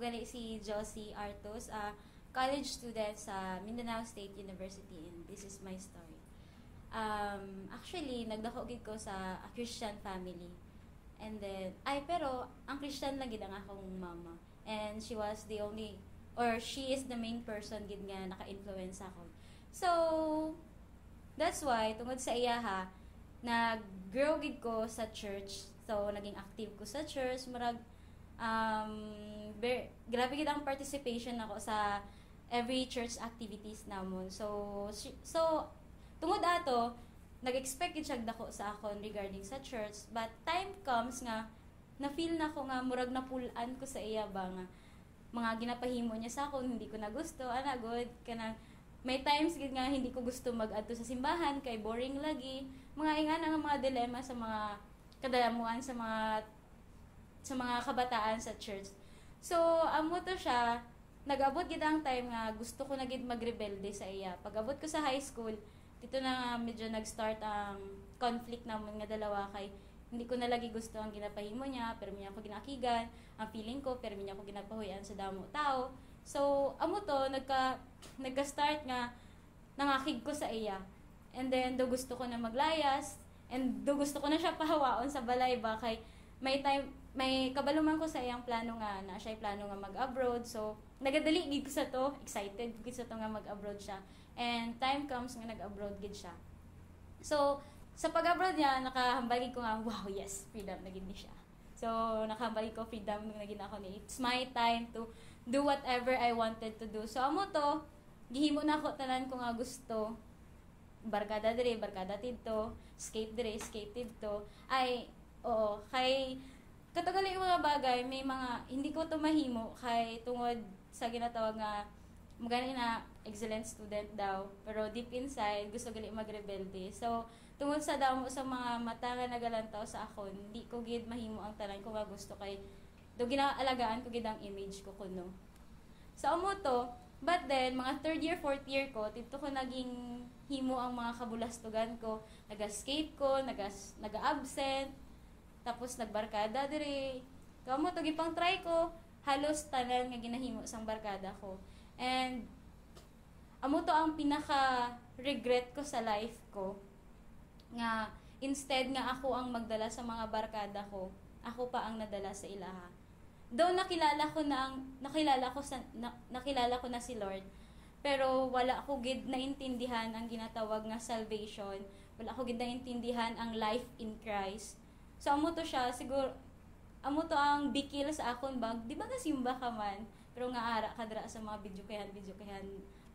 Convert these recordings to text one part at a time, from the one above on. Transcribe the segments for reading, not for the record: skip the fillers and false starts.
gali si Josie Artos, college student sa Mindanao State University, and this is my story. Actually, nagdako gid ko sa a Christian family. And then, pero ang Christian lang gid ang akong mama. And she was the only, or she is the main person gid nga naka-influence ako. So, that's why, tungod sa iya nag-grow gid ko sa church. So, naging active ko sa church. Marag, grabe gid ang participation ako sa every church activities namon. So tungod ato, nag-expect gid siya dako sa akon regarding sa church, but time comes nga na-feel na ko nga murag napulan ko sa iya ba nga mga ginapahimo niya sa akon, hindi ko na gusto, good kana. May times gid nga hindi ko gusto mag-adto sa simbahan kay boring lagi. Mga ingana nga mga dilemma sa mga kadalamuan sa mga kabataan sa church. So, amo to siya, nag-abot gid ang time nga gusto ko na gid magrebelde sa iya. Pag-abot ko sa high school, dito na nga medyo nag-start ang conflict namon nga dalawa kay hindi ko na lagi gusto ang ginapahimo niya, pero minya ko ginakigan, ang feeling ko, pero minya ko ginapahuyan sa damo tao. So, amo to, nagka-start nga, nangakig ko sa iya. And then, do gusto ko na maglayas, and do gusto ko na siya pahawaon sa balay ba, kay may kabaluman ko sa iyang plano nga, na siya plano nga mag-abroad. So, nagadali gid ko sa to, excited gid sa to nga mag-abroad siya. And time comes nga nag-abroad gid siya. So, sa pag-abroad niya, nakahambali ko nga, wow, yes, freedom na gid ni siya. So, nakahambali ko freedom nung naging ako ni. It's my time to do whatever I wanted to do. So, amo to, gihimo na ako tanan ko nga gusto. Barkada dire, barkada tidto, skate dire, skate tidto. Kay katagali yung mga bagay, may mga hindi ko to mahimo kay tungod sa ginatawag nga magani na excellent student daw, pero deep inside gusto gali magrebelde. So tungod sa damo sa mga mata nga nagalantaw sa akon, hindi ko gid mahimo ang tanan ko nga gusto kay do ginaalagaan ko gid ang image ko kuno. So amo to, but then mga third year, fourth year ko, dito ko naging himo ang mga kabulastugan ko, naga-skate ko, naga-absent, tapos nagbarkada dire. Kamo to gipang try ko, halos tanan nga ginahimo sang barkada ko. And amo to ang pinaka regret ko sa life ko. Nga instead nga ako ang magdala sa mga barkada ko, ako pa ang nadala sa ilaha. Though nakilala ko na si Lord, pero wala ko gid naintindihan ang ginatawag nga salvation. Wala ko gid naintindihan ang life in Christ. So, amo to siya, siguro, amo to ang bikil sa akon bag. Di ba simba ka man? Pero nga ara, kadra sa mga video kayan,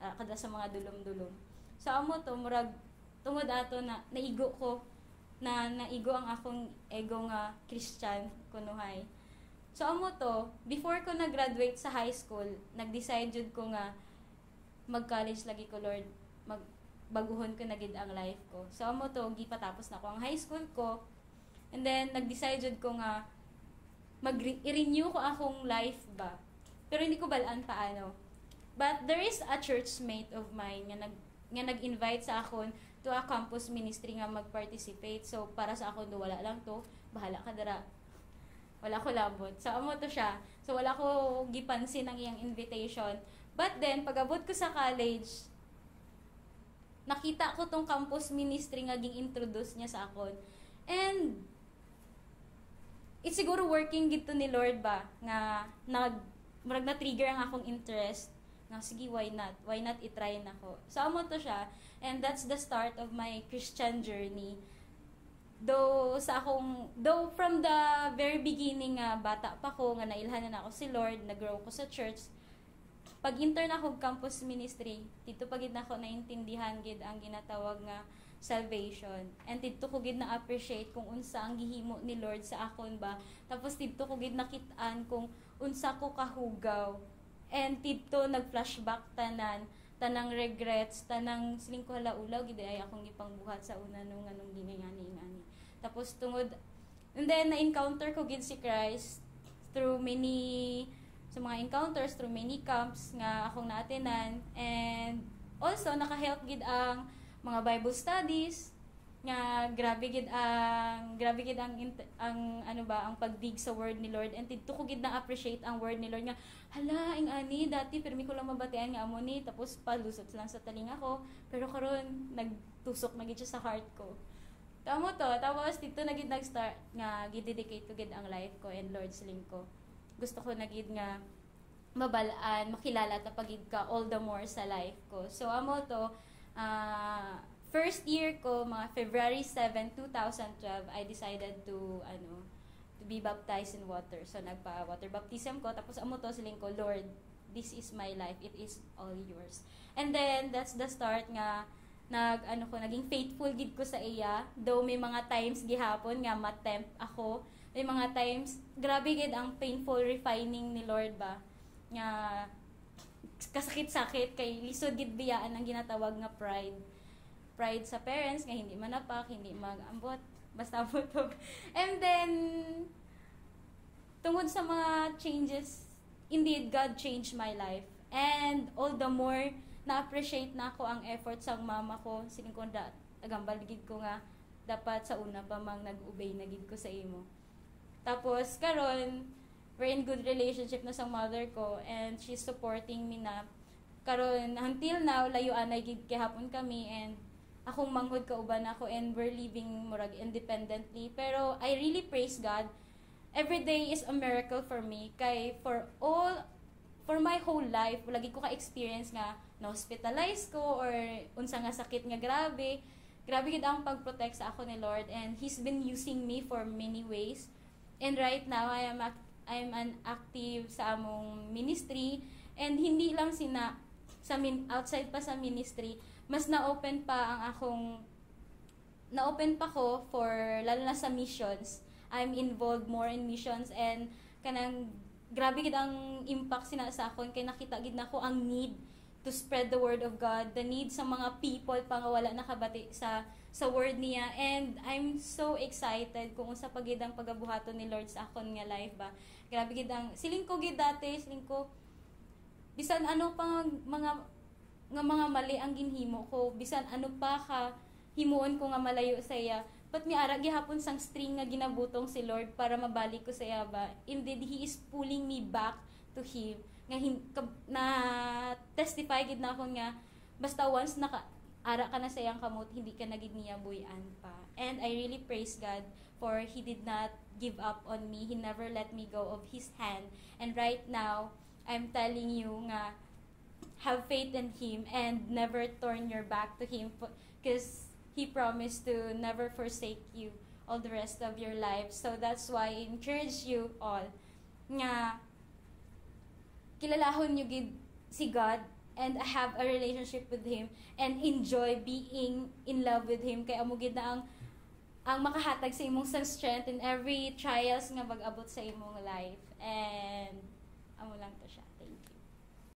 kadra sa mga dulom-dulom. So, amo to, murag, tungod ato na, naigo ang akong ego nga Christian, kunuhay. So, amo to, before ko nag-graduate sa high school, nag-decide jud ko nga, mag-college lagi ko, Lord, baguhon ko na gid ang life ko. So, amo to, gipatapos na ko ang high school ko. And then, nag-decide ko nga, i-renew ko akong life ba. Pero hindi ko balaan paano. But there is a churchmate of mine nga nag-invite sa akon to a campus ministry nga mag-participate. So, para sa akon, wala lang to, bahala ka dara. Wala ko labot. So, amo to siya. So, wala ko gipansin ang iyang invitation. But then, pag-abot ko sa college, nakita ko tong campus ministry nga ging-introduce niya sa akon. And, it's siguro working gito ni Lord ba nga murag na trigger ang akong interest nga sige, why not i-try nako. So amo to siya, and that's the start of my Christian journey. Though from the very beginning nga bata pa ko nga nailhanan ako si Lord, nag-grow ko sa church. Pag intern ako campus ministry, dito pagid nako naintindihan gid ang ginatawag nga salvation. And dito ko gid na appreciate kung unsa ang gihimo ni Lord sa akon ba. Tapos dito ko gid nakit-an kung unsa ko kahugaw. And dito nag-flashback tanang regrets, tanang siling ko halaulaw gid ay akong gipangbuhat sa una nung gingani. Tapos tungod, and then na-encounter ko gid si Christ through sa mga encounters, through many camps nga akong naatenan. And also naka-help gid ang mga Bible studies nga grabe gid ang ano ba ang pagdig sa word ni Lord, and didto ko gid na appreciate ang word ni Lord nga hala ing ani dati pirmi ko lang mabatian nga amo ni tapos palusot lang sa talinga ko, pero karon nagtusok na gid siya sa heart ko. Tamo to, tapos dito na gid nag-start nga gidedicate to gid ang life ko and Lord's link ko. Gusto ko na gid nga mabalaan, makilala ta pagid ka all the more sa life ko. So amo to, first year ko, mga February 7, 2012, I decided to be baptized in water. So nagpa-water baptism ko, tapos amo to siling ko, Lord, this is my life, it is all yours. And then that's the start nga naging faithful gid ko sa iya, though may mga times gihapon nga matempt ako, may mga times grabe gid ang painful refining ni Lord ba nga kasakit-sakit kay lisod gid biyaan ang ginatawag nga pride sa parents nga hindi manapak, hindi mag-ambot, basta ambot. And then tungod sa mga changes, indeed God changed my life, and all the more na-appreciate na ako ang effort sa mama ko. Siling ko agambal gid ko nga dapat sa una pa mang nag-obey na gid ko sa imo. Tapos karon we're in good relationship na sa mother ko, and she's supporting me na karon until now layuan na gid gihapon kami, and akong manghod kauban ako, and we're living murag independently. Pero I really praise God. Every day is a miracle for me, kay for my whole life lagi ko ka-experience nga na-hospitalize ko or unsa nga sakit nga grabe gid ang pag-protect sa ako ni Lord, and He's been using me for many ways. And right now I am an active sa among ministry, and hindi lang outside pa sa ministry, mas na-open pa ko for lalo na sa missions. I'm involved more in missions, and kanang grabe gid ang impact sa akon, kay nakita gid nako ang need to spread the word of God, the need sa mga people pa nga wala nakabati sa word niya. And I'm so excited kung unsa pa gid ang pagabuhaton ni Lord sa akon nga life ba. Grabe gid ang siling ko gid dati, bisan ano pa mga mali ang ginhimo ko, bisan ano pa ka himuon ko nga malayo sa iya, but mi ara gihapon sang string nga ginabutong si Lord para mabalik ko sa iya ba. Indeed, He is pulling me back to Him. Na testify gid na ako nga basta once ara ka na sa iyang kamot, hindi ka na gid niya buyan pa. And I really praise God for He did not give up on me. He never let me go of His hand. And right now, I'm telling you nga have faith in Him and never turn your back to Him, because He promised to never forsake you all the rest of your life. So that's why I encourage you all nga kilalahon nyo gid si God and have a relationship with Him and enjoy being in love with Him, kay amo gid na ang makahatag sa imong strength in every trials nga mag-abot sa imong life. And amo lang to siya. Thank you.